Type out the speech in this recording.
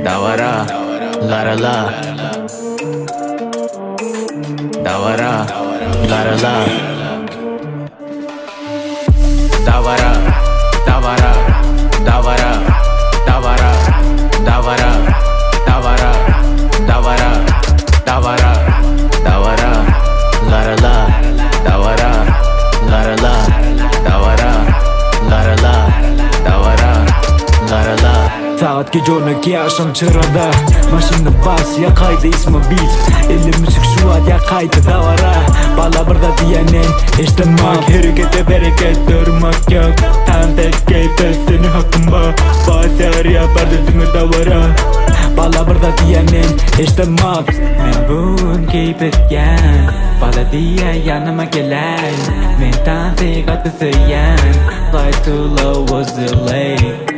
Davara, larala. Davara, larala. Davara, davara, davara, davara, davara, davara, davara, davara, davara, larala. Davara, larala. Davara, larala. Davara, larala. Saat gece 12 akşam çırada. Maşında bas ya kaydı ismi bil. Eli müzik şu an ya kaydı davara. Bala burada diyenin işlemek. Harekete bereket durmak yok. Hem tek keyfe senin hakkında. Basar ya bardadını davara. Bala burada diyenin işlemek. Men bugün kaybetken. Bala diye yanıma gelen. Men tanıdık adı söyleyen. Fly too low was the late.